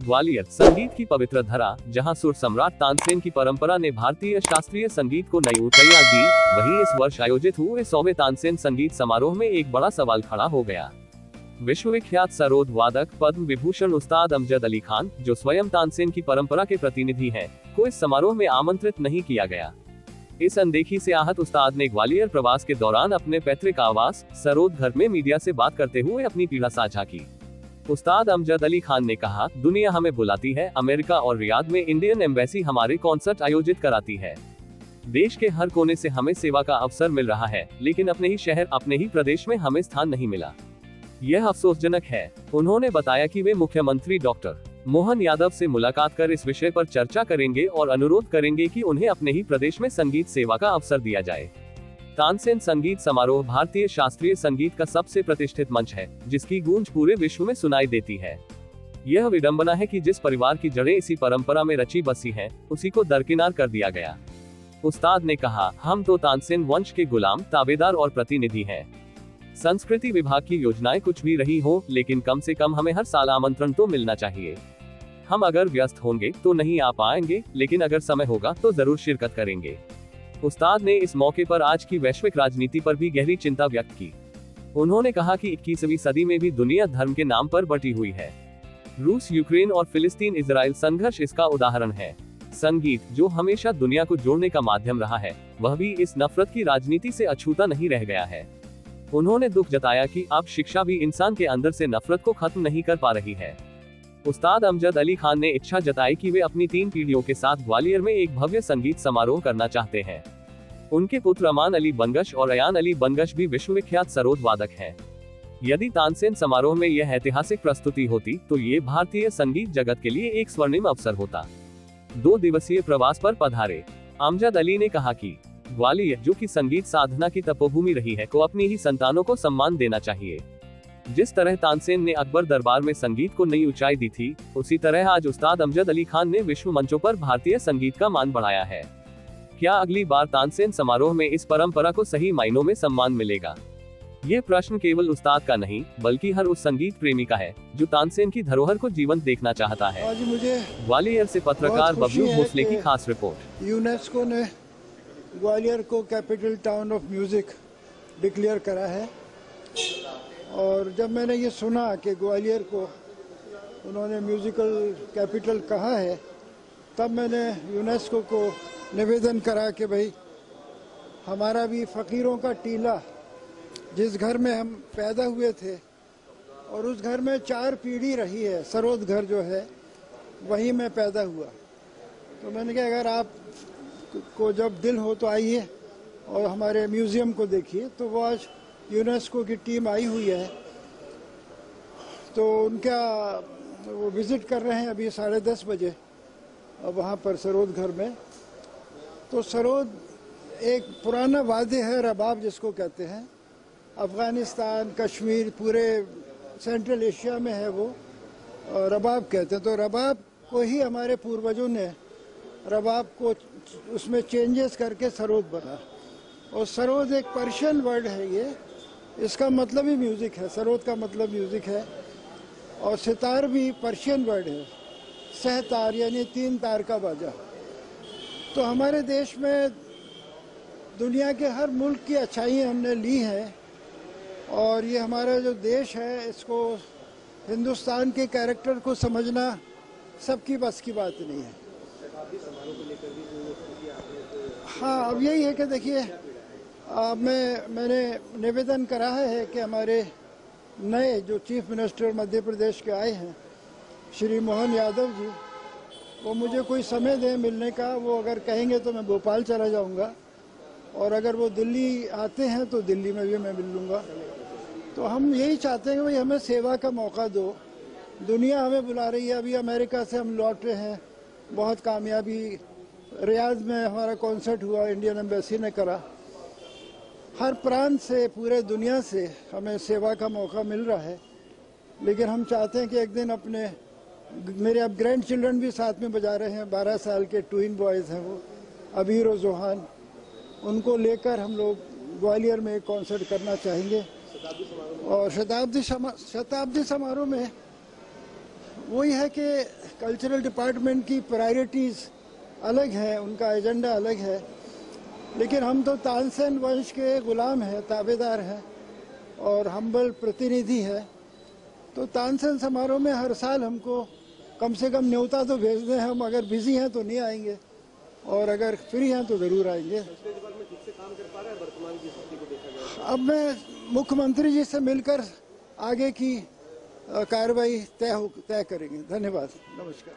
ग्वालियर संगीत की पवित्र धरा, जहां सुर सम्राट तानसेन की परंपरा ने भारतीय शास्त्रीय संगीत को नई ऊंचाइयां दी, वहीं इस वर्ष आयोजित हुए 100वें तानसेन संगीत समारोह में एक बड़ा सवाल खड़ा हो गया। विश्वविख्यात सरोद वादक पद्म विभूषण उस्ताद अमजद अली खान, जो स्वयं तानसेन की परंपरा के प्रतिनिधि हैं, को इस समारोह में आमंत्रित नहीं किया गया। इस अनदेखी से आहत उस्ताद ने ग्वालियर प्रवास के दौरान अपने पैतृक आवास सरोद घर में मीडिया से बात करते हुए अपनी पीड़ा साझा की। उस्ताद अमजद अली खान ने कहा, दुनिया हमें बुलाती है, अमेरिका और रियाद में इंडियन एम्बेसी हमारे कॉन्सर्ट आयोजित कराती है। देश के हर कोने से हमें सेवा का अवसर मिल रहा है, लेकिन अपने ही शहर, अपने ही प्रदेश में हमें स्थान नहीं मिला। यह अफसोसजनक है। उन्होंने बताया कि वे मुख्यमंत्री डॉक्टर मोहन यादव से मुलाकात कर इस विषय पर चर्चा करेंगे और अनुरोध करेंगे कि उन्हें अपने ही प्रदेश में संगीत सेवा का अवसर दिया जाए। तानसेन संगीत समारोह भारतीय शास्त्रीय संगीत का सबसे प्रतिष्ठित मंच है, जिसकी गूंज पूरे विश्व में सुनाई देती है। यह विडंबना है कि जिस परिवार की जड़ें इसी परंपरा में रची बसी हैं, उसी को दरकिनार कर दिया गया। उस्ताद ने कहा, हम तो तानसेन वंश के गुलाम, ताबेदार और प्रतिनिधि हैं। संस्कृति विभाग की योजनाएं कुछ भी रही हो, लेकिन कम से कम हमें हर साल आमंत्रण तो मिलना चाहिए। हम अगर व्यस्त होंगे तो नहीं आ पाएंगे, लेकिन अगर समय होगा तो जरूर शिरकत करेंगे। उस्ताद ने इस मौके पर आज की वैश्विक राजनीति पर भी गहरी चिंता व्यक्त की। उन्होंने कहा कि 21वीं सदी में भी दुनिया धर्म के नाम पर बटी हुई है। रूस यूक्रेन और फिलिस्तीन इजराइल संघर्ष इसका उदाहरण है। संगीत, जो हमेशा दुनिया को जोड़ने का माध्यम रहा है, वह भी इस नफरत की राजनीति से अछूता नहीं रह गया है। उन्होंने दुख जताया कि अब शिक्षा भी इंसान के अंदर से नफरत को खत्म नहीं कर पा रही है। उस्ताद अमजद अली खान ने इच्छा जताई कि वे अपनी 3 पीढ़ियों के साथ ग्वालियर में एक भव्य संगीत समारोह करना चाहते हैं। उनके पुत्र अमान अली बनगश और अयान अली बनगश भी विश्वविख्यात सरोद वादक हैं। यदि तानसेन समारोह में यह ऐतिहासिक प्रस्तुति होती, तो ये भारतीय संगीत जगत के लिए एक स्वर्णिम अवसर होता। 2 दिवसीय प्रवास पर पधारे अमजद अली ने कहा कि ग्वालियर, जो कि संगीत साधना की तपोभूमि रही है, को अपनी ही संतानों को सम्मान देना चाहिए। जिस तरह तानसेन ने अकबर दरबार में संगीत को नई ऊंचाई दी थी, उसी तरह आज उस्ताद अमजद अली खान ने विश्व मंचों पर भारतीय संगीत का मान बढ़ाया है। क्या अगली बार तानसेन समारोह में इस परंपरा को सही मायनों में सम्मान मिलेगा? ये प्रश्न केवल उस्ताद का नहीं, बल्कि हर उस संगीत प्रेमी का है जो तानसेन की धरोहर को जीवंत देखना चाहता है। आज मुझे ग्वालियर से पत्रकार बबलू भोसले की खास रिपोर्ट। यूनेस्को ने ग्वालियर को capital town of music declare करा है, और जब मैंने ये सुना कि ग्वालियर को उन्होंने म्यूजिकल कैपिटल कहा है, तब मैंने यूनेस्को को निवेदन करा कि भाई हमारा भी फ़कीरों का टीला, जिस घर में हम पैदा हुए थे और उस घर में 4 पीढ़ी रही है, सरोद घर जो है वहीं मैं पैदा हुआ। तो मैंने कहा अगर आप को जब दिल हो तो आइए और हमारे म्यूज़ियम को देखिए। तो वो आज यूनेस्को की टीम आई हुई है, तो उनका वो विज़िट कर रहे हैं अभी 10:30 बजे वहाँ पर सरोद घर में। तो सरोद एक पुराना वाद्य है, रबाब जिसको कहते हैं। अफ़गानिस्तान, कश्मीर, पूरे सेंट्रल एशिया में है वो, रबाब कहते हैं। तो रबाब को ही हमारे पूर्वजों ने रबाब को उसमें चेंजेस करके सरोद बना। और सरोद एक पर्शियन वर्ड है, ये इसका मतलब ही म्यूज़िक है। सरोद का मतलब म्यूज़िक है। और सितार भी पर्शियन वर्ड है, सहतार यानी 3 तार का बाजा। तो हमारे देश में दुनिया के हर मुल्क की अच्छाइयाँ हमने ली हैं, और ये हमारा जो देश है, इसको हिंदुस्तान के कैरेक्टर को समझना सबकी बस की बात नहीं है। हाँ, अब यही है कि देखिए, मैंने निवेदन करा है कि हमारे नए जो चीफ मिनिस्टर मध्य प्रदेश के आए हैं, श्री मोहन यादव जी, वो मुझे कोई समय दें मिलने का। वो अगर कहेंगे तो मैं भोपाल चला जाऊंगा, और अगर वो दिल्ली आते हैं तो दिल्ली में भी मैं मिल लूँगा। तो हम यही चाहते हैं कि भाई हमें सेवा का मौका दो। दुनिया हमें बुला रही है। अभी अमेरिका से हम लौट रहे हैं, बहुत कामयाबी। रियाद में हमारा कॉन्सर्ट हुआ, इंडियन एम्बेसी ने करा। हर प्रांत से, पूरे दुनिया से हमें सेवा का मौका मिल रहा है। लेकिन हम चाहते हैं कि एक दिन मेरे अब ग्रैंड चिल्ड्रन भी साथ में बजा रहे हैं, 12 साल के ट्विन बॉयज़ हैं वो, अबीर और जोहान। उनको लेकर हम लोग ग्वालियर में एक कॉन्सर्ट करना चाहेंगे। और शताब्दी समारोह में वही है कि कल्चरल डिपार्टमेंट की प्रायोरिटीज़ अलग हैं, उनका एजेंडा अलग है, लेकिन हम तो तानसेन वंश के गुलाम हैं, ताबेदार हैं और हम्बल प्रतिनिधि है। तो तानसेन समारोह में हर साल हमको कम से कम न्योता तो भेज दें, हम अगर बिजी हैं तो नहीं आएंगे और अगर फ्री हैं तो ज़रूर आएंगे। अब मैं मुख्यमंत्री जी से मिलकर आगे की कार्रवाई तय करेंगे। धन्यवाद, नमस्कार।